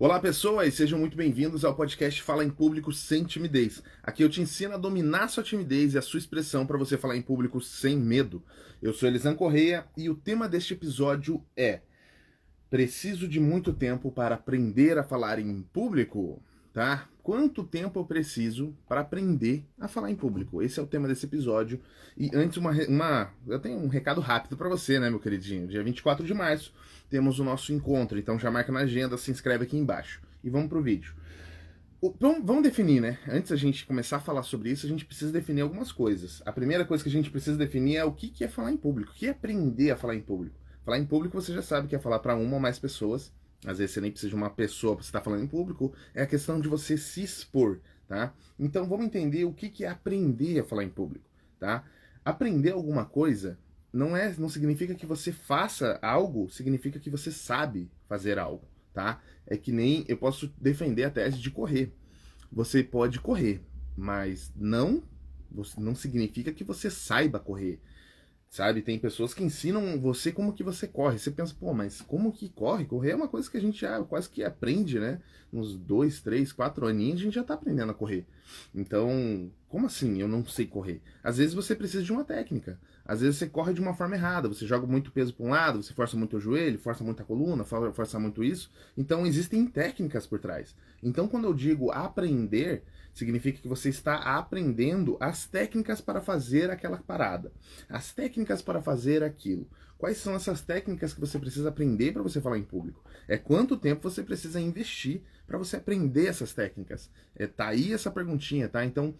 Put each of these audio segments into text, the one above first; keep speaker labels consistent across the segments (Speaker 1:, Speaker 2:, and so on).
Speaker 1: Olá pessoas, sejam muito bem-vindos ao podcast Fala em Público Sem Timidez. Aqui eu te ensino a dominar sua timidez e a sua expressão para você falar em público sem medo. Eu sou Elisan Correia e o tema deste episódio é: preciso de muito tempo para aprender a falar em público, tá? Quanto tempo eu preciso para aprender a falar em público? Esse é o tema desse episódio. E antes, eu tenho um recado rápido para você, né, meu queridinho? Dia 24 de março temos o nosso encontro, então já marca na agenda, se inscreve aqui embaixo. E vamos pro vídeo. Vamos definir, né? Antes da gente começar a falar sobre isso, a gente precisa definir algumas coisas. A primeira coisa que a gente precisa definir é o que é falar em público, o que é aprender a falar em público. Falar em público você já sabe que é falar para uma ou mais pessoas. Às vezes você nem precisa de uma pessoa para você estar falando em público. É a questão de você se expor, tá? Então vamos entender o que é aprender a falar em público, tá? Aprender alguma coisa não significa que você faça algo, significa que você sabe fazer algo, tá? É que nem eu posso defender a tese de correr. Você pode correr, mas não significa que você saiba correr. Sabe, tem pessoas que ensinam você como que você corre. Você pensa, pô, mas como que corre? Correr é uma coisa que a gente já quase que aprende, né? Uns 2, 3, 4 aninhos a gente já tá aprendendo a correr. Então, como assim eu não sei correr? Às vezes você precisa de uma técnica. Às vezes você corre de uma forma errada. Você joga muito peso para um lado, você força muito o joelho, força muito a coluna, força muito isso. Então, existem técnicas por trás. Então, quando eu digo aprender, significa que você está aprendendo as técnicas para fazer aquela parada. As técnicas para fazer aquilo. Quais são essas técnicas que você precisa aprender para você falar em público? É quanto tempo você precisa investir para você aprender essas técnicas? Tá aí essa perguntinha, tá? Então,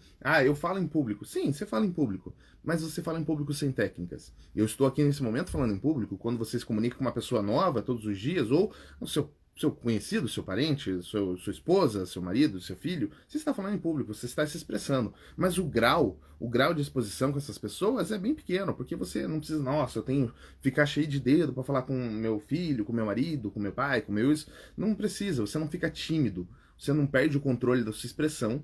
Speaker 1: eu falo em público. Sim, você fala em público, mas você fala em público sem técnicas. Eu estou aqui nesse momento falando em público, quando você se comunica com uma pessoa nova todos os dias, ou o seu conhecido, seu parente, sua esposa, seu marido, seu filho, você está falando em público, você está se expressando. Mas o grau de exposição com essas pessoas é bem pequeno, porque você não precisa, nossa, eu tenho que ficar cheio de dedo para falar com meu filho, com meu marido, com meu pai, com meu isso. Não precisa, você não fica tímido, você não perde o controle da sua expressão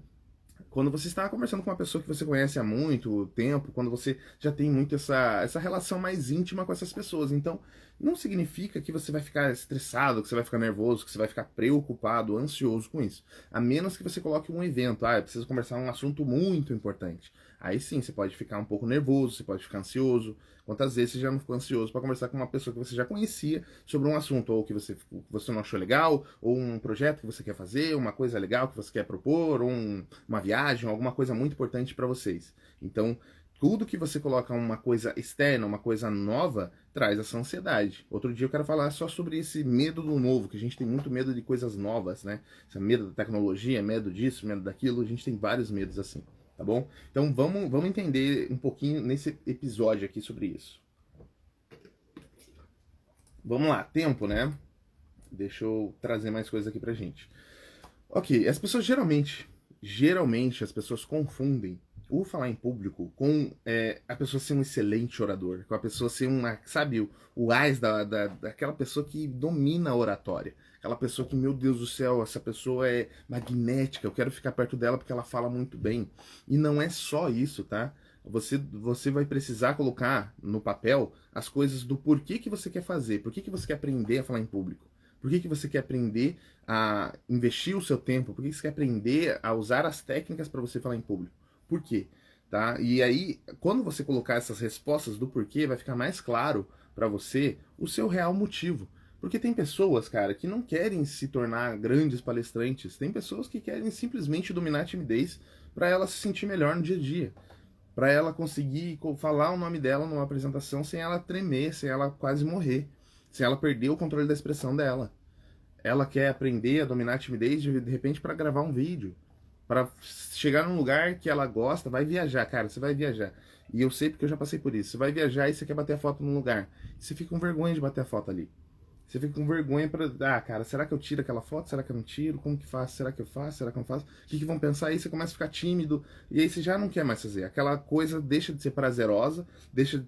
Speaker 1: quando você está conversando com uma pessoa que você conhece há muito tempo, quando você já tem muito essa relação mais íntima com essas pessoas. Então, não significa que você vai ficar estressado, que você vai ficar nervoso, que você vai ficar preocupado, ansioso com isso. A menos que você coloque um evento, eu preciso conversar um assunto muito importante. Aí sim, você pode ficar um pouco nervoso, você pode ficar ansioso. Quantas vezes você já não ficou ansioso para conversar com uma pessoa que você já conhecia sobre um assunto, ou que você não achou legal, ou um projeto que você quer fazer, uma coisa legal que você quer propor, ou uma viagem, alguma coisa muito importante para vocês. Então, tudo que você coloca uma coisa externa, uma coisa nova, traz essa ansiedade. Outro dia eu quero falar só sobre esse medo do novo, que a gente tem muito medo de coisas novas, né? Esse medo da tecnologia, medo disso, medo daquilo, a gente tem vários medos assim, tá bom? Então vamos entender um pouquinho nesse episódio aqui sobre isso. Vamos lá, tempo, né? Deixa eu trazer mais coisas aqui pra gente. Ok, as pessoas geralmente as pessoas confundem o falar em público com a pessoa ser um excelente orador, com a pessoa ser sabe, o AIS daquela pessoa que domina a oratória. Aquela pessoa que, meu Deus do céu, essa pessoa é magnética, eu quero ficar perto dela porque ela fala muito bem. E não é só isso, tá? Você vai precisar colocar no papel as coisas do porquê que você quer fazer, por que você quer aprender a falar em público. Por que você quer aprender a investir o seu tempo? Por que você quer aprender a usar as técnicas para você falar em público? Por quê? Tá? E aí, quando você colocar essas respostas do porquê, vai ficar mais claro para você o seu real motivo. Porque tem pessoas, cara, que não querem se tornar grandes palestrantes. Tem pessoas que querem simplesmente dominar a timidez para ela se sentir melhor no dia a dia. Para ela conseguir falar o nome dela numa apresentação sem ela tremer, sem ela quase morrer, sem ela perder o controle da expressão dela. Ela quer aprender a dominar a timidez de repente para gravar um vídeo, para chegar num lugar que ela gosta, vai viajar, cara, você vai viajar. E eu sei porque eu já passei por isso. Você vai viajar e você quer bater a foto num lugar. Você fica com vergonha de bater a foto ali. Você fica com vergonha para, cara, será que eu tiro aquela foto? Será que eu não tiro? Como que faço? Será que eu faço? Será que eu não faço? O que vão pensar? Aí você começa a ficar tímido e aí você já não quer mais fazer. Aquela coisa deixa de ser prazerosa, deixa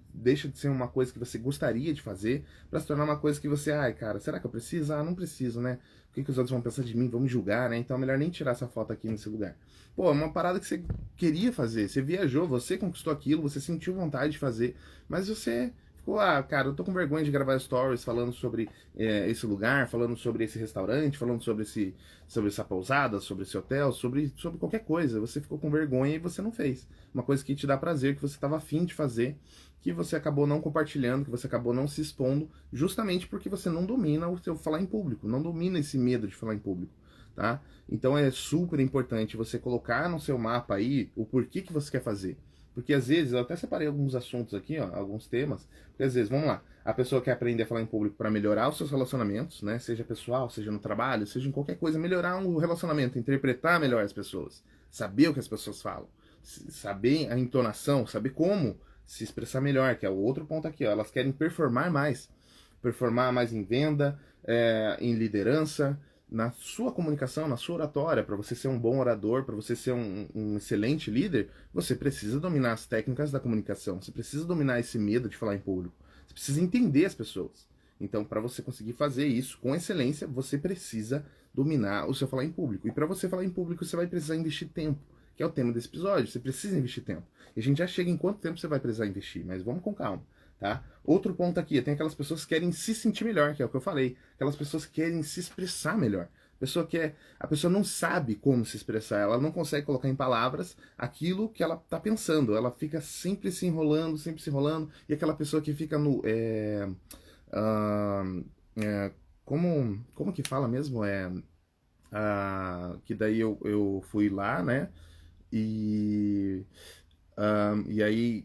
Speaker 1: de ser uma coisa que você gostaria de fazer para se tornar uma coisa que você, cara, será que eu preciso? Não preciso, né? O que os outros vão pensar de mim? Vão me julgar, né? Então é melhor nem tirar essa foto aqui nesse lugar. Pô, é uma parada que você queria fazer, você viajou, você conquistou aquilo, você sentiu vontade de fazer, mas você ficou, cara, eu tô com vergonha de gravar stories falando sobre esse lugar, falando sobre esse restaurante, falando sobre essa pousada, sobre esse hotel, sobre qualquer coisa. Você ficou com vergonha e você não fez. Uma coisa que te dá prazer, que você estava afim de fazer, que você acabou não compartilhando, que você acabou não se expondo, justamente porque você não domina o seu falar em público, não domina esse medo de falar em público, tá? Então é super importante você colocar no seu mapa aí o porquê que você quer fazer. Porque às vezes, eu até separei alguns assuntos aqui, ó, alguns temas, porque às vezes, vamos lá, a pessoa quer aprender a falar em público para melhorar os seus relacionamentos, né? Seja pessoal, seja no trabalho, seja em qualquer coisa, melhorar um relacionamento, interpretar melhor as pessoas, saber o que as pessoas falam, saber a entonação, saber como se expressar melhor, que é o outro ponto aqui, ó. Elas querem performar mais em venda, em liderança, na sua comunicação, na sua oratória. Para você ser um bom orador, para você ser um excelente líder, você precisa dominar as técnicas da comunicação, você precisa dominar esse medo de falar em público, você precisa entender as pessoas. Então, para você conseguir fazer isso com excelência, você precisa dominar o seu falar em público. E para você falar em público, você vai precisar investir tempo, que é o tema desse episódio. Você precisa investir tempo. E a gente já chega em quanto tempo você vai precisar investir, mas vamos com calma. Tá? Outro ponto aqui, tem aquelas pessoas que querem se sentir melhor, que é o que eu falei. Aquelas pessoas que querem se expressar melhor. A pessoa não sabe como se expressar, ela não consegue colocar em palavras aquilo que ela está pensando. Ela fica sempre se enrolando, e aquela pessoa que fica no... como que fala mesmo? Que daí eu fui lá, né? E aí...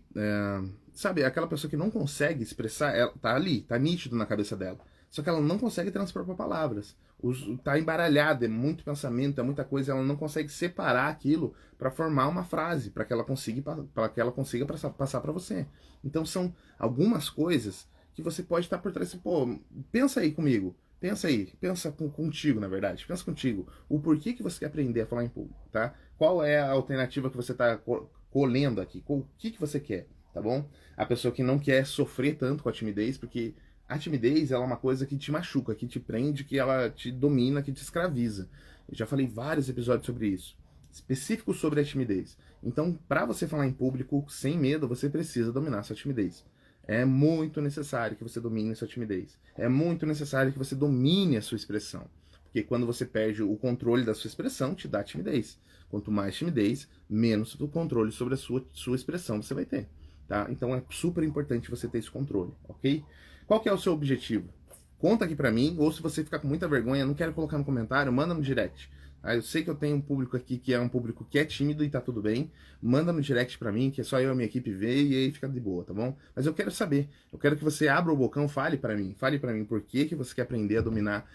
Speaker 1: sabe, aquela pessoa que não consegue expressar, ela tá ali, tá nítido na cabeça dela. Só que ela não consegue transpor para palavras. Tá embaralhada, é muito pensamento, é muita coisa, ela não consegue separar aquilo para formar uma frase, para que ela consiga passar para você. Então são algumas coisas que você pode estar por trás. Pô, pensa aí comigo. Pensa contigo, na verdade. Pensa contigo. O porquê que você quer aprender a falar em público, tá? Qual é a alternativa que você está colhendo aqui? O que você quer? Tá bom? A pessoa que não quer sofrer tanto com a timidez, porque a timidez ela é uma coisa que te machuca, que te prende, que ela te domina, que te escraviza. Eu já falei vários episódios sobre isso, específicos sobre a timidez. Então, para você falar em público sem medo, você precisa dominar sua timidez. É muito necessário que você domine sua timidez. É muito necessário que você domine a sua expressão. Porque quando você perde o controle da sua expressão, te dá timidez. Quanto mais timidez, menos controle sobre a sua expressão você vai ter. Tá? Então é super importante você ter esse controle, ok? Qual que é o seu objetivo? Conta aqui pra mim, ou se você ficar com muita vergonha, não quero colocar no comentário, manda no direct. Tá? Eu sei que eu tenho um público aqui que é um público que é tímido e tá tudo bem. Manda no direct pra mim, que é só eu e a minha equipe ver e aí fica de boa, tá bom? Mas eu quero saber, eu quero que você abra o bocão, fale pra mim por que você quer aprender a dominar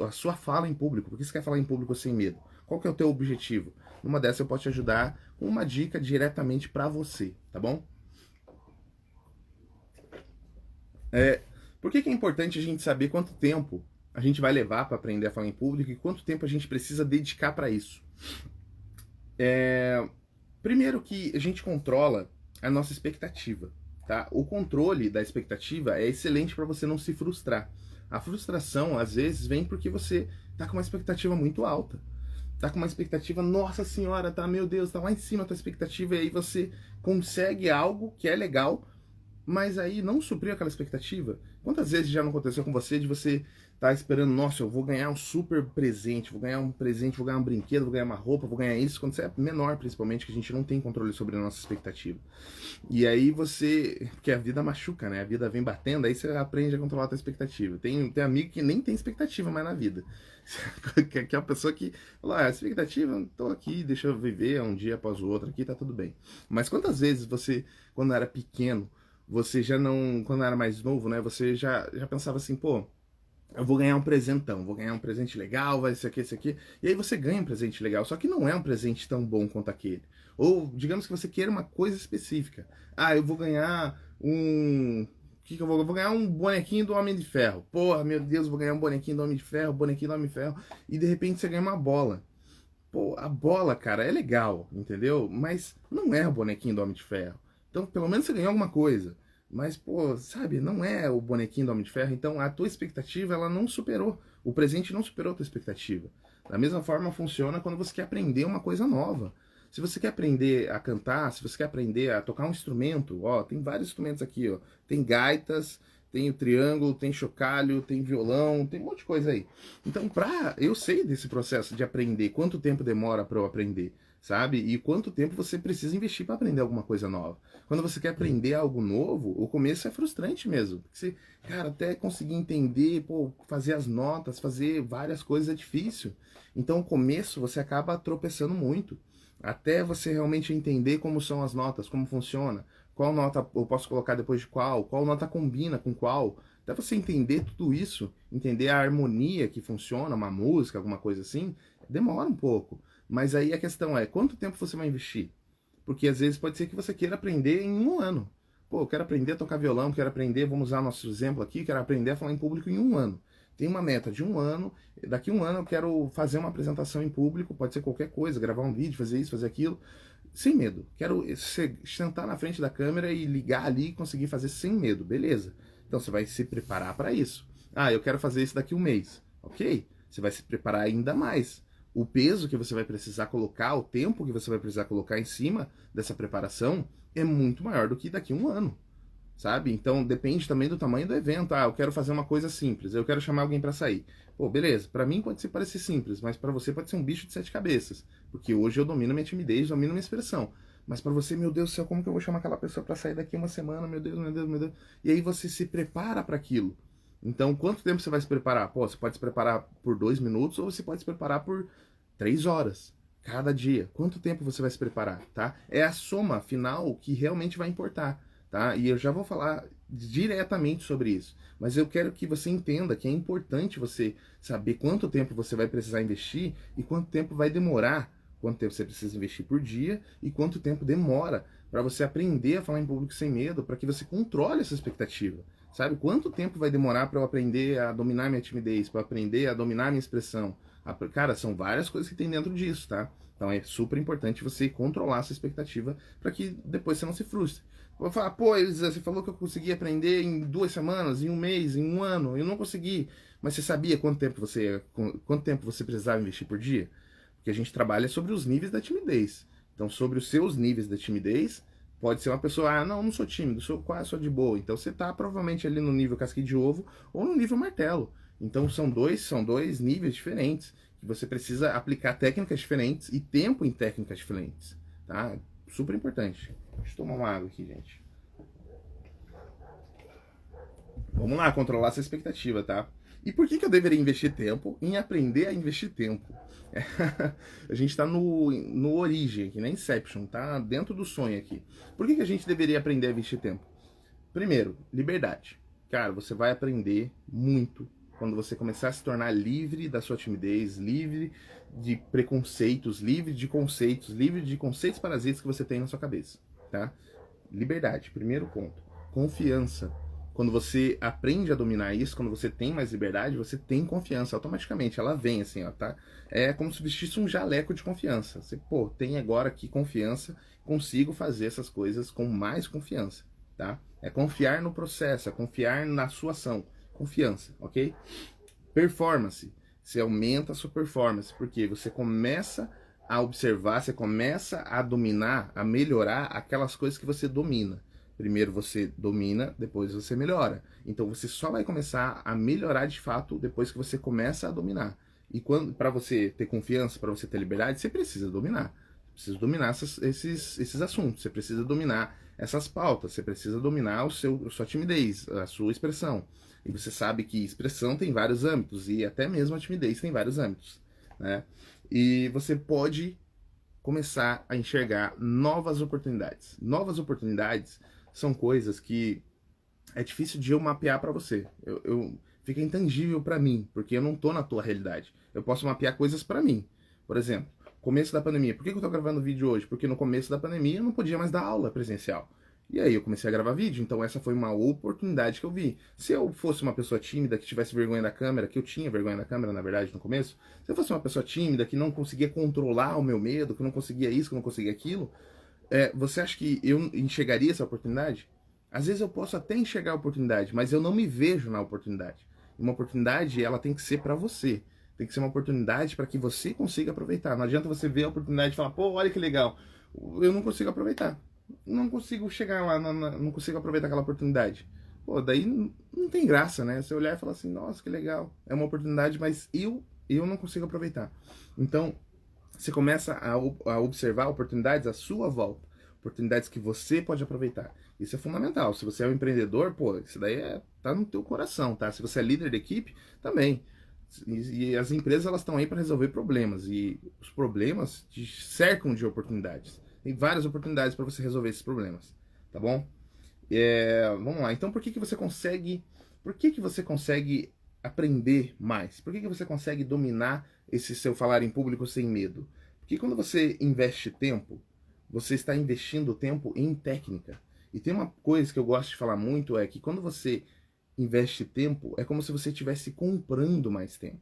Speaker 1: a sua fala em público, por que você quer falar em público sem medo? Qual que é o teu objetivo? Numa dessas eu posso te ajudar com uma dica diretamente pra você, tá bom? Por que é importante a gente saber quanto tempo a gente vai levar para aprender a falar em público e quanto tempo a gente precisa dedicar para isso? Primeiro que a gente controla a nossa expectativa, tá? O controle da expectativa é excelente para você não se frustrar. A frustração, às vezes, vem porque você tá com uma expectativa muito alta. Tá com uma expectativa, nossa senhora, tá, meu Deus, tá lá em cima a tua expectativa, e aí você consegue algo que é legal, mas aí não supriu aquela expectativa. Quantas vezes já não aconteceu com você de você estar esperando, nossa, eu vou ganhar um super presente, vou ganhar um brinquedo, vou ganhar uma roupa, vou ganhar isso, quando você é menor, principalmente, que a gente não tem controle sobre a nossa expectativa. E aí porque a vida machuca, né? A vida vem batendo, aí você aprende a controlar a tua expectativa. Tem amigo que nem tem expectativa mais na vida. Que é a pessoa que fala, expectativa, tô aqui, deixa eu viver um dia após o outro aqui, tá tudo bem. Mas quantas vezes você, quando era pequeno, você já não, quando era mais novo, né, você já pensava assim, pô, eu vou ganhar um presentão, vou ganhar um presente legal, vai ser esse aqui, e aí você ganha um presente legal, só que não é um presente tão bom quanto aquele. Ou, digamos que você queira uma coisa específica. Eu vou ganhar eu vou ganhar um bonequinho do Homem de Ferro. Porra, meu Deus, vou ganhar um bonequinho do Homem de Ferro, e de repente você ganha uma bola. Pô, a bola, cara, é legal, entendeu? Mas não é o bonequinho do Homem de Ferro. Então, pelo menos você ganhou alguma coisa. Mas, pô, sabe, não é o bonequinho do Homem de Ferro. Então, a tua expectativa, ela não superou. O presente não superou a tua expectativa. Da mesma forma, funciona quando você quer aprender uma coisa nova. Se você quer aprender a cantar, se você quer aprender a tocar um instrumento, ó, tem vários instrumentos aqui, ó. Tem gaitas, tem o triângulo, tem chocalho, tem violão, tem um monte de coisa aí. Então, eu sei desse processo de aprender, quanto tempo demora para eu aprender, sabe? E quanto tempo você precisa investir para aprender alguma coisa nova. Quando você quer aprender algo novo, o começo é frustrante mesmo. Porque você, cara, até conseguir entender, pô, fazer as notas, fazer várias coisas é difícil. Então, o começo você acaba tropeçando muito. Até você realmente entender como são as notas, como funciona, qual nota eu posso colocar depois de qual nota combina com qual. Até você entender tudo isso, entender a harmonia que funciona, uma música, alguma coisa assim, demora um pouco. Mas aí a questão é, quanto tempo você vai investir? Porque às vezes pode ser que você queira aprender em um ano. Pô, eu quero aprender a tocar violão, quero aprender, vamos usar nosso exemplo aqui, quero aprender a falar em público em um ano. Tem uma meta de um ano, daqui a um ano eu quero fazer uma apresentação em público, pode ser qualquer coisa, gravar um vídeo, fazer isso, fazer aquilo, sem medo. Quero sentar na frente da câmera e ligar ali e conseguir fazer sem medo, beleza. Então você vai se preparar para isso. Ah, eu quero fazer isso daqui a um mês, ok? Você vai se preparar ainda mais. O peso que você vai precisar colocar, o tempo que você vai precisar colocar em cima dessa preparação é muito maior do que daqui a um ano, sabe? Então depende também do tamanho do evento. Ah, eu quero fazer uma coisa simples, eu quero chamar alguém para sair. Pô, beleza, para mim pode parecer simples, mas para você pode ser um bicho de 7 cabeças, porque hoje eu domino minha timidez, domino minha expressão. Mas para você, meu Deus do céu, como que eu vou chamar aquela pessoa para sair daqui uma semana? Meu Deus, meu Deus, meu Deus. E aí você se prepara para aquilo. Então, quanto tempo você vai se preparar? Pô, você pode se preparar por 2 minutos ou você pode se preparar por 3 horas cada dia. Quanto tempo você vai se preparar, tá? É a soma final que realmente vai importar, tá? E eu já vou falar diretamente sobre isso. Mas eu quero que você entenda que é importante você saber quanto tempo você vai precisar investir e quanto tempo vai demorar, quanto tempo você precisa investir por dia e quanto tempo demora para você aprender a falar em público sem medo, para que você controle essa expectativa. Sabe quanto tempo vai demorar para eu aprender a dominar minha timidez, para aprender a dominar minha expressão? Cara, são várias coisas que tem dentro disso, tá? Então é super importante você controlar essa expectativa para que depois você não se frustre. Vou falar, pô, Elisa, você falou que eu consegui aprender em 2 semanas, em um mês, em um ano. Eu não consegui. Mas você sabia quanto tempo você precisava investir por dia? Porque a gente trabalha sobre os níveis da timidez. Então, sobre os seus níveis da timidez, pode ser uma pessoa, ah, não sou tímido, sou de boa. Então você tá provavelmente ali no nível casquinha de ovo ou no nível martelo. Então são dois níveis diferentes, que você precisa aplicar técnicas diferentes e tempo em técnicas diferentes, tá? Super importante. Deixa eu tomar uma água aqui, gente. Vamos lá, controlar essa expectativa, tá? E por que eu deveria investir tempo em aprender a investir tempo? A gente tá no origem aqui, na Inception, tá dentro do sonho aqui. Por que a gente deveria aprender a investir tempo? Primeiro, liberdade. Cara, você vai aprender muito quando você começar a se tornar livre da sua timidez, livre de preconceitos, livre de conceitos parasitas que você tem na sua cabeça, tá? Liberdade, primeiro ponto. Confiança. Quando você aprende a dominar isso, quando você tem mais liberdade, você tem confiança automaticamente, ela vem assim, ó, tá? É como se vestisse um jaleco de confiança. Você, pô, tem agora aqui confiança, consigo fazer essas coisas com mais confiança, tá? É confiar no processo, é confiar na sua ação. Confiança, ok? Performance. Você aumenta a sua performance, porque você começa a observar, você começa a dominar, a melhorar aquelas coisas que você domina. Primeiro você domina, depois você melhora. Então você só vai começar a melhorar de fato depois que você começa a dominar. E para você ter confiança, para você ter liberdade, você precisa dominar. Você precisa dominar esses assuntos, você precisa dominar essas pautas, você precisa dominar a sua timidez, a sua expressão. E você sabe que expressão tem vários âmbitos, e até mesmo a timidez tem vários âmbitos, né? E você pode começar a enxergar novas oportunidades. Novas oportunidades são coisas que é difícil de eu mapear para você. Fica intangível para mim, porque eu não tô na tua realidade. Eu posso mapear coisas para mim. Por exemplo, começo da pandemia. Por que eu tô gravando vídeo hoje? Porque no começo da pandemia eu não podia mais dar aula presencial. E aí eu comecei a gravar vídeo, então essa foi uma oportunidade que eu vi. Se eu fosse uma pessoa tímida, que tivesse vergonha da câmera, que eu tinha vergonha da câmera, na verdade, no começo, se eu fosse uma pessoa tímida, que não conseguia controlar o meu medo, que não conseguia isso, que não conseguia aquilo, você acha que eu enxergaria essa oportunidade? Às vezes eu posso até enxergar a oportunidade, mas eu não me vejo na oportunidade. Uma oportunidade, ela tem que ser para você. Tem que ser uma oportunidade para que você consiga aproveitar. Não adianta você ver a oportunidade e falar, pô, olha que legal. Eu não consigo aproveitar. Não consigo chegar lá, não consigo aproveitar aquela oportunidade. Pô, daí não tem graça, né? Você olhar e falar assim, nossa, que legal. É uma oportunidade, mas eu não consigo aproveitar. Então, você começa a observar oportunidades à sua volta. Oportunidades que você pode aproveitar. Isso é fundamental. Se você é um empreendedor, pô, isso daí tá no teu coração, tá? Se você é líder de equipe, também. E as empresas, elas estão aí para resolver problemas. E os problemas te cercam de oportunidades. Tem várias oportunidades para você resolver esses problemas, tá bom? Vamos lá. Então, por que você consegue aprender mais? Por que você consegue dominar esse seu falar em público sem medo? Porque quando você investe tempo, você está investindo tempo em técnica. E tem uma coisa que eu gosto de falar muito, é que quando você investe tempo, é como se você estivesse comprando mais tempo.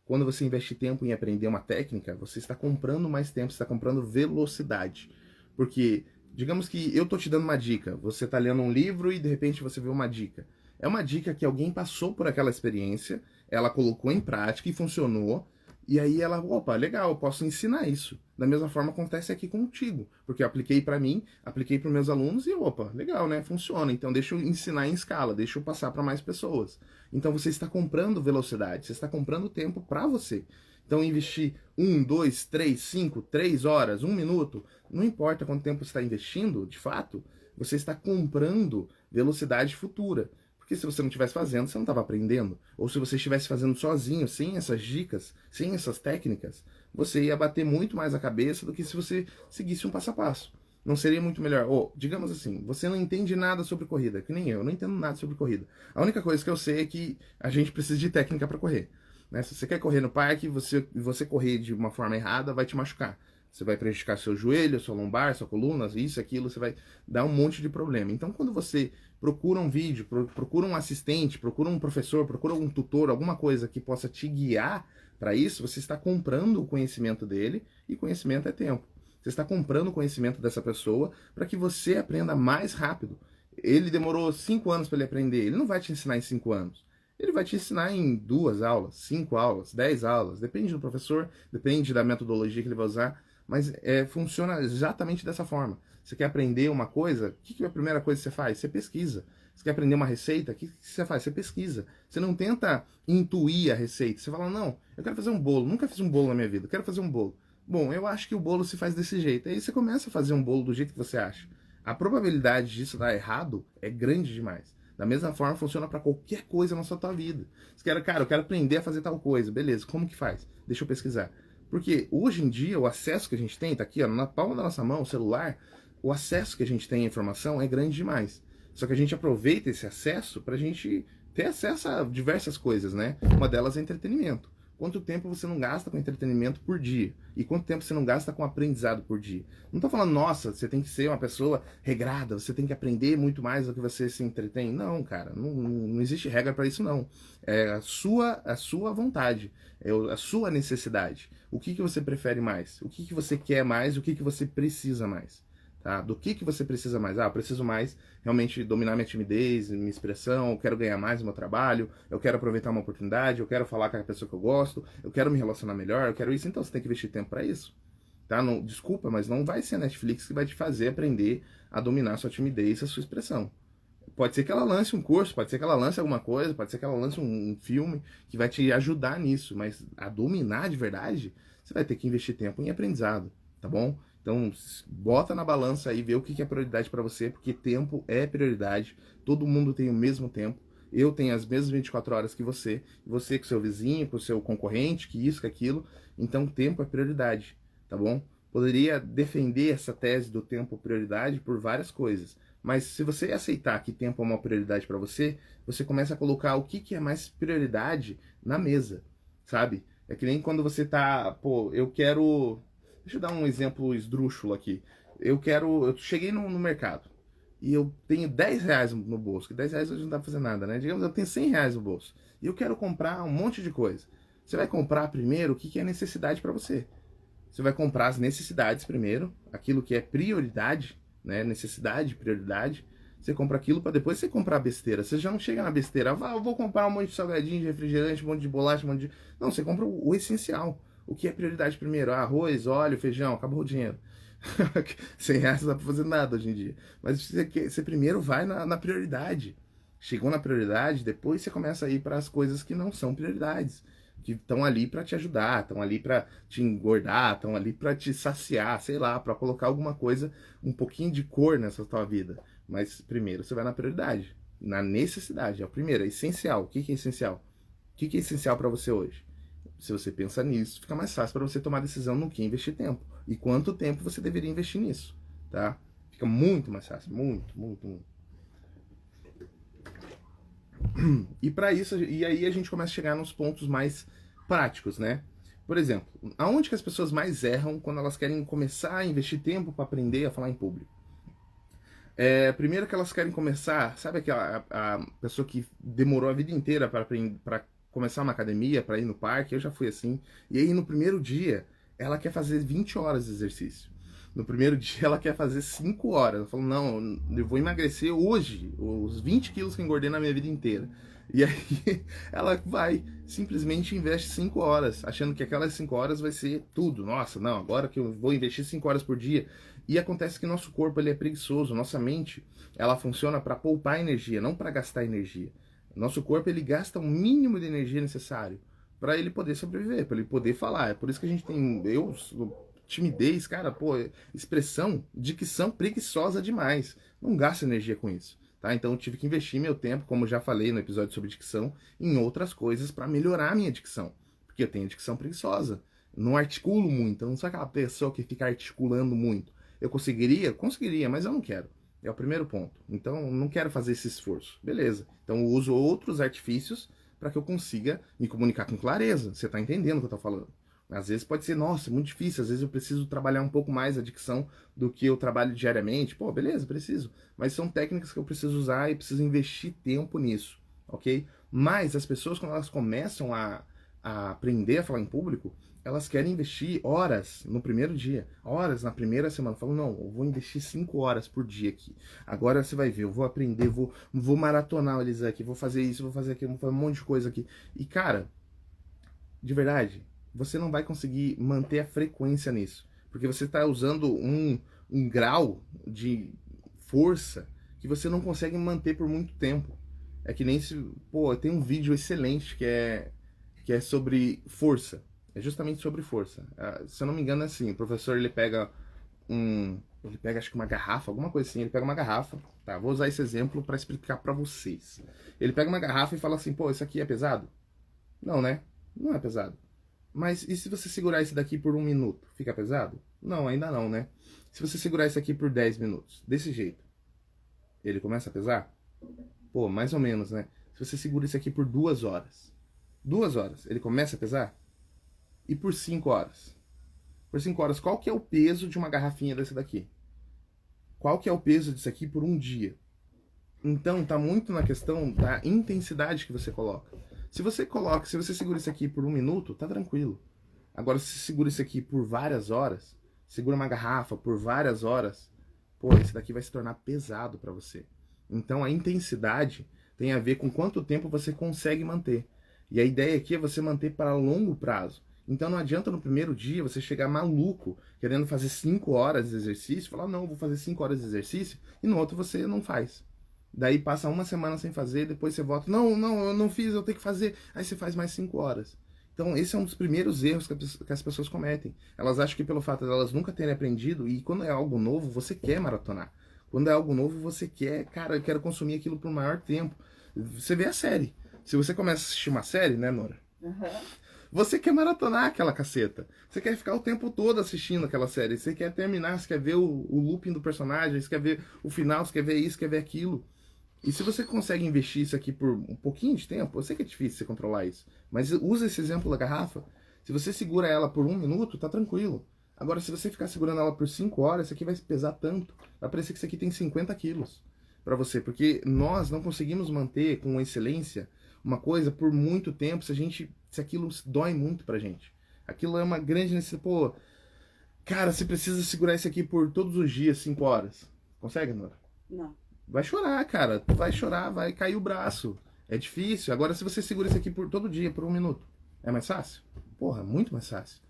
Speaker 1: Quando você investe tempo em aprender uma técnica, você está comprando mais tempo, você está comprando velocidade. Porque, digamos que eu estou te dando uma dica, você está lendo um livro e de repente você vê uma dica. É uma dica que alguém passou por aquela experiência, ela colocou em prática e funcionou, e aí ela, opa, legal, eu posso ensinar isso. Da mesma forma acontece aqui contigo, porque eu apliquei para mim, apliquei para os meus alunos e, opa, legal, né? Funciona. Então deixa eu ensinar em escala, deixa eu passar para mais pessoas. Então você está comprando velocidade, você está comprando tempo para você. Então investir 1, 2, 3, 5, 3 horas, 1 minuto, não importa quanto tempo você está investindo, de fato, você está comprando velocidade futura. Porque se você não estivesse fazendo, você não estava aprendendo. Ou se você estivesse fazendo sozinho, sem essas dicas, sem essas técnicas, você ia bater muito mais a cabeça do que se você seguisse um passo a passo. Não seria muito melhor? Ou, digamos assim, você não entende nada sobre corrida, que nem eu não entendo nada sobre corrida. A única coisa que eu sei é que a gente precisa de técnica para correr. Né? Se você quer correr no parque, você correr de uma forma errada vai te machucar. Você vai prejudicar seu joelho, sua lombar, sua coluna, isso, aquilo, você vai dar um monte de problema. Então, quando você procura um vídeo, procura um assistente, procura um professor, procura um tutor, alguma coisa que possa te guiar para isso, você está comprando o conhecimento dele, e conhecimento é tempo. Você está comprando o conhecimento dessa pessoa para que você aprenda mais rápido. Ele demorou 5 anos para ele aprender, ele não vai te ensinar em 5 anos. Ele vai te ensinar em 2 aulas, 5 aulas, 10 aulas, depende do professor, depende da metodologia que ele vai usar, mas funciona exatamente dessa forma. Você quer aprender uma coisa, o que é a primeira coisa que você faz? Você pesquisa. Você quer aprender uma receita, o que você faz? Você pesquisa. Você não tenta intuir a receita. Você fala, não, eu quero fazer um bolo, nunca fiz um bolo na minha vida, quero fazer um bolo. Bom, eu acho que o bolo se faz desse jeito. Aí você começa a fazer um bolo do jeito que você acha. A probabilidade disso dar errado é grande demais. Da mesma forma funciona para qualquer coisa na sua tua vida. Você quer, cara, eu quero aprender a fazer tal coisa. Beleza, como que faz? Deixa eu pesquisar. Porque hoje em dia o acesso que a gente tem, tá aqui ó, na palma da nossa mão, o celular, o acesso que a gente tem à informação é grande demais. Só que a gente aproveita esse acesso para a gente ter acesso a diversas coisas, né? Uma delas é entretenimento. Quanto tempo você não gasta com entretenimento por dia? E quanto tempo você não gasta com aprendizado por dia? Não tô falando, nossa, você tem que ser uma pessoa regrada, você tem que aprender muito mais do que você se entretém. Não, cara, não existe regra para isso não. É a sua vontade, é a sua necessidade. O que você prefere mais? O que você quer mais? O que você precisa mais? Tá? Do que você precisa mais? Ah, eu preciso mais realmente dominar minha timidez, minha expressão, eu quero ganhar mais no meu trabalho, eu quero aproveitar uma oportunidade, eu quero falar com a pessoa que eu gosto, eu quero me relacionar melhor, eu quero isso. Então você tem que investir tempo para isso. Tá? Não, desculpa, mas não vai ser a Netflix que vai te fazer aprender a dominar a sua timidez e a sua expressão. Pode ser que ela lance um curso, pode ser que ela lance alguma coisa, pode ser que ela lance um filme que vai te ajudar nisso, mas a dominar de verdade, você vai ter que investir tempo em aprendizado, tá bom? Então, bota na balança aí, vê o que é prioridade para você, porque tempo é prioridade. Todo mundo tem o mesmo tempo. Eu tenho as mesmas 24 horas que você com o seu vizinho, com o seu concorrente, que isso, que aquilo. Então, tempo é prioridade, tá bom? Poderia defender essa tese do tempo prioridade por várias coisas. Mas se você aceitar que tempo é uma prioridade para você, você começa a colocar o que é mais prioridade na mesa, sabe? É que nem quando você tá, pô, eu quero... Deixa eu dar um exemplo esdrúxulo aqui. Eu cheguei no mercado e eu tenho 10 reais no bolso, que 10 reais hoje não dá pra fazer nada, né? Digamos, eu tenho 100 reais no bolso e eu quero comprar um monte de coisa. Você vai comprar primeiro o que é necessidade para você. Você vai comprar as necessidades primeiro, aquilo que é prioridade, né? Necessidade, prioridade. Você compra aquilo para depois você comprar besteira. Você já não chega na besteira, eu vou comprar um monte de salgadinho, de refrigerante, um monte de bolacha, um monte de... Não, você compra o essencial. O que é prioridade primeiro? Arroz, óleo, feijão, acabou o dinheiro. R$ 100 não dá pra fazer nada hoje em dia. Mas você primeiro vai na prioridade. Chegou na prioridade, depois você começa a ir para as coisas que não são prioridades. Que estão ali para te ajudar, estão ali para te engordar, estão ali para te saciar, sei lá, para colocar alguma coisa, um pouquinho de cor nessa tua vida. Mas primeiro você vai na prioridade, na necessidade. É o primeiro, é essencial. O que é essencial? O que é essencial para você hoje? Se você pensa nisso, fica mais fácil para você tomar decisão no que investir tempo. E quanto tempo você deveria investir nisso, tá? Fica muito mais fácil, muito, muito, muito. E para isso, e aí a gente começa a chegar nos pontos mais práticos, né? Por exemplo, aonde que as pessoas mais erram quando elas querem começar a investir tempo para aprender a falar em público? Primeiro que elas querem começar, sabe aquela a pessoa que demorou a vida inteira para começar uma academia, para ir no parque, eu já fui assim, e aí no primeiro dia ela quer fazer 20 horas de exercício. No primeiro dia ela quer fazer 5 horas. Ela falou, não, eu vou emagrecer hoje os 20 quilos que eu engordei na minha vida inteira. E aí ela vai, simplesmente investe 5 horas, achando que aquelas 5 horas vai ser tudo. Nossa, não, agora que eu vou investir 5 horas por dia. E acontece que nosso corpo ele é preguiçoso, nossa mente ela funciona para poupar energia, não para gastar energia. Nosso corpo ele gasta o mínimo de energia necessário para ele poder sobreviver, para ele poder falar. É por isso que a gente tem... timidez, cara, pô, expressão, dicção preguiçosa demais. Não gasta energia com isso, tá? Então eu tive que investir meu tempo, como já falei no episódio sobre dicção, em outras coisas para melhorar a minha dicção. Porque eu tenho dicção preguiçosa. Não articulo muito, eu não sou aquela pessoa que fica articulando muito. Eu conseguiria, mas eu não quero. É o primeiro ponto. Então, não quero fazer esse esforço. Beleza. Então, eu uso outros artifícios para que eu consiga me comunicar com clareza. Você está entendendo o que eu estou falando? Às vezes pode ser, nossa, muito difícil, às vezes eu preciso trabalhar um pouco mais a dicção do que eu trabalho diariamente. Pô, beleza, preciso. Mas são técnicas que eu preciso usar e preciso investir tempo nisso, ok? Mas as pessoas, quando elas começam a aprender a falar em público, elas querem investir horas no primeiro dia, horas na primeira semana. Falam, não, eu vou investir 5 horas por dia aqui. Agora você vai ver, eu vou aprender, vou maratonar eles aqui, vou fazer isso, vou fazer aquilo, vou fazer um monte de coisa aqui. E cara, de verdade, você não vai conseguir manter a frequência nisso. Porque você está usando um grau de força que você não consegue manter por muito tempo. É que nem se... Pô, tem um vídeo excelente que é sobre força. É justamente sobre força. Se eu não me engano é assim, o professor ele pega acho que uma garrafa, alguma coisa assim, ele pega uma garrafa, tá? Vou usar esse exemplo para explicar para vocês. Ele pega uma garrafa e fala assim, pô, isso aqui é pesado? Não, né? Não é pesado. Mas e se você segurar isso daqui por 1 minuto? Fica pesado? Não, ainda não, né? Se você segurar isso aqui por 10 minutos, desse jeito, ele começa a pesar? Pô, mais ou menos, né? Se você segura isso aqui por 2 horas, 2 horas, ele começa a pesar? E por 5 horas? Por 5 horas, qual que é o peso de uma garrafinha dessa daqui? Qual que é o peso disso aqui por um dia? Então, tá muito na questão da intensidade que você coloca. Se você segura isso aqui por 1 minuto, tá tranquilo. Agora, se você segura isso aqui por várias horas, segura uma garrafa por várias horas, pô, esse daqui vai se tornar pesado para você. Então, a intensidade tem a ver com quanto tempo você consegue manter. E a ideia aqui é você manter para longo prazo. Então não adianta no primeiro dia você chegar maluco, querendo fazer 5 horas de exercício, falar, não, vou fazer 5 horas de exercício, e no outro você não faz. Daí passa 1 semana sem fazer, depois você volta, não, eu não fiz, eu tenho que fazer. Aí você faz mais 5 horas. Então esse é um dos primeiros erros que as pessoas cometem. Elas acham que pelo fato de elas nunca terem aprendido, e quando é algo novo, você quer maratonar. Quando é algo novo, você quer, cara, eu quero consumir aquilo por um maior tempo. Você vê a série. Se você começa a assistir uma série, né, Nora? Você quer maratonar aquela caceta. Você quer ficar o tempo todo assistindo aquela série. Você quer terminar, você quer ver o looping do personagem, você quer ver o final, você quer ver isso, quer ver aquilo. E se você consegue investir isso aqui por um pouquinho de tempo, eu sei que é difícil você controlar isso, mas usa esse exemplo da garrafa. Se você segura ela por 1 minuto, tá tranquilo. Agora, se você ficar segurando ela por 5 horas, isso aqui vai pesar tanto. Vai parecer que isso aqui tem 50 quilos para você, porque nós não conseguimos manter com excelência uma coisa por muito tempo se aquilo dói muito pra gente. Aquilo é uma grande necessidade. Pô, cara, você precisa segurar isso aqui por todos os dias, 5 horas. Consegue, Nora?
Speaker 2: Não.
Speaker 1: vai chorar, cara. Tu vai chorar, vai cair o braço. É difícil. Agora, se você segura isso aqui por todo dia, por 1 minuto, é mais fácil? Porra, muito mais fácil.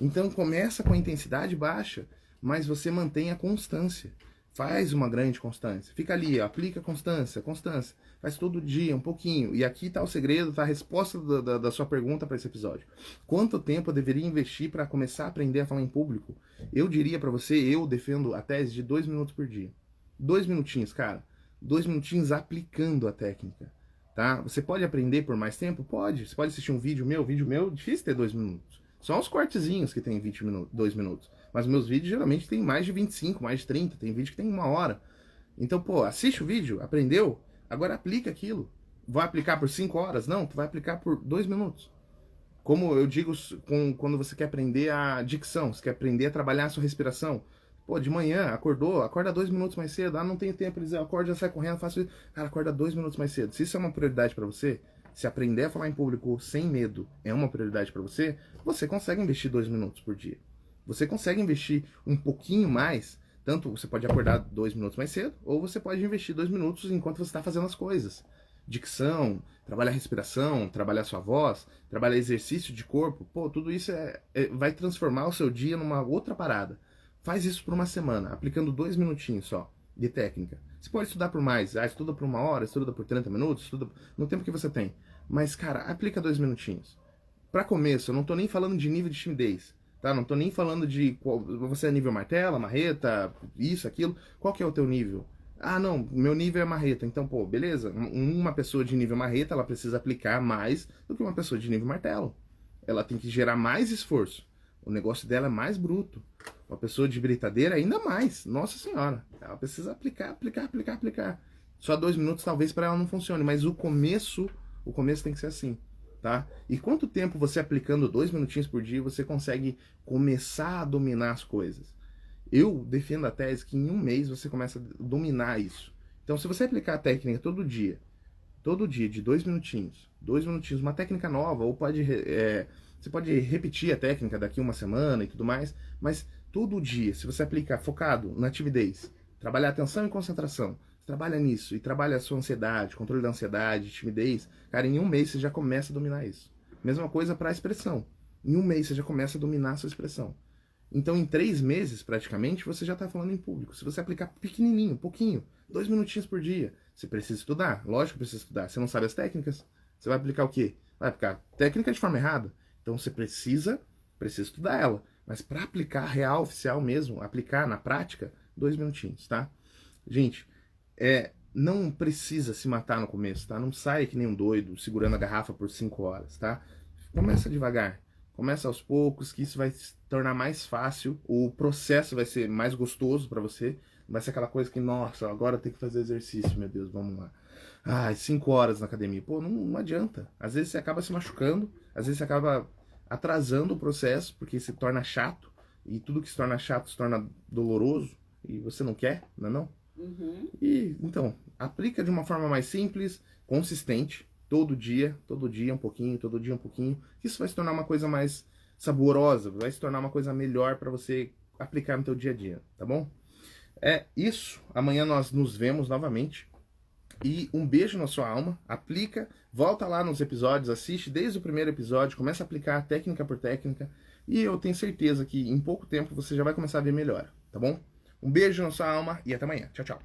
Speaker 1: Então, começa com a intensidade baixa, mas você mantém a constância. Faz uma grande constância. Fica ali, ó, aplica constância, constância. Faz todo dia, um pouquinho. E aqui está o segredo, tá a resposta da sua pergunta para esse episódio. Quanto tempo eu deveria investir para começar a aprender a falar em público? Eu diria para você, eu defendo a tese de 2 minutos por dia. 2 minutinhos, cara. 2 minutinhos aplicando a técnica. Tá? Você pode aprender por mais tempo? Pode. Você pode assistir um vídeo meu, difícil ter 2 minutos. Só uns cortezinhos que tem 2 minutos. Mas meus vídeos geralmente tem mais de 25, mais de 30. Tem vídeo que tem 1 hora. Então, pô, assiste o vídeo, aprendeu, agora aplica aquilo. Vai aplicar por 5 horas? Não, tu vai aplicar por 2 minutos. Como eu digo quando você quer aprender a dicção, você quer aprender a trabalhar a sua respiração. Pô, de manhã, acordou, acorda 2 minutos mais cedo. Ah, não tenho tempo, eles acorda, já sai correndo, faço isso. Cara, acorda 2 minutos mais cedo. Se isso é uma prioridade para você, se aprender a falar em público sem medo é uma prioridade para você, você consegue investir 2 minutos por dia. Você consegue investir um pouquinho mais, tanto você pode acordar 2 minutos mais cedo, ou você pode investir 2 minutos enquanto você está fazendo as coisas. Dicção, trabalhar respiração, trabalhar sua voz, trabalhar exercício de corpo, pô, tudo isso vai transformar o seu dia numa outra parada. Faz isso por 1 semana, aplicando 2 minutinhos só de técnica. Você pode estudar por mais, estuda por 1 hora, estuda por 30 minutos, estuda no tempo que você tem. Mas, cara, aplica 2 minutinhos. Para começo, eu não tô nem falando de nível de timidez, tá? Não tô nem falando de você é nível martela, marreta, isso, aquilo. Qual que é o teu nível? Ah, não, meu nível é marreta. Então, pô, beleza. Uma pessoa de nível marreta, ela precisa aplicar mais do que uma pessoa de nível martelo. Ela tem que gerar mais esforço. O negócio dela é mais bruto. Uma pessoa de britadeira ainda mais. Nossa senhora. Ela precisa aplicar. Só 2 minutos talvez para ela não funcione, mas o começo tem que ser assim, tá? E quanto tempo você aplicando 2 minutinhos por dia, você consegue começar a dominar as coisas? Eu defendo a tese que em 1 mês você começa a dominar isso. Então, se você aplicar a técnica todo dia, de 2 minutinhos, uma técnica nova, ou você pode repetir a técnica daqui 1 semana e tudo mais, mas todo dia, se você aplicar focado na timidez, trabalhar atenção e concentração, trabalha nisso e trabalha a sua ansiedade, controle da ansiedade, timidez, cara, em 1 mês você já começa a dominar isso. Mesma coisa para a expressão. Em 1 mês você já começa a dominar a sua expressão. Então, em 3 meses, praticamente, você já está falando em público. Se você aplicar pequenininho, pouquinho, 2 minutinhos por dia, você precisa estudar. Lógico que precisa estudar. Você não sabe as técnicas? Você vai aplicar o quê? Vai aplicar técnica de forma errada. Então, você precisa estudar ela. Mas para aplicar real, oficial mesmo, aplicar na prática, 2 minutinhos, tá? Gente, não precisa se matar no começo, tá? Não sai que nem um doido, segurando a garrafa por 5 horas, tá? Começa devagar. Começa aos poucos, que isso vai se tornar mais fácil, o processo vai ser mais gostoso para você, vai ser aquela coisa que, nossa, agora tem que fazer exercício, meu Deus, vamos lá. 5 horas na academia. Pô, não adianta. Às vezes você acaba se machucando, às vezes você acaba atrasando o processo, porque se torna chato, e tudo que se torna chato se torna doloroso, e você não quer, não é não?
Speaker 2: Uhum.
Speaker 1: E, então, aplica de uma forma mais simples, consistente, todo dia um pouquinho, todo dia um pouquinho. Isso vai se tornar uma coisa mais saborosa, vai se tornar uma coisa melhor para você aplicar no teu dia a dia, tá bom? É isso. Amanhã nós nos vemos novamente. E um beijo na sua alma. Aplica, volta lá nos episódios, assiste desde o primeiro episódio, começa a aplicar técnica por técnica. E eu tenho certeza que em pouco tempo você já vai começar a ver melhor, tá bom? Um beijo na sua alma e até amanhã. Tchau, tchau.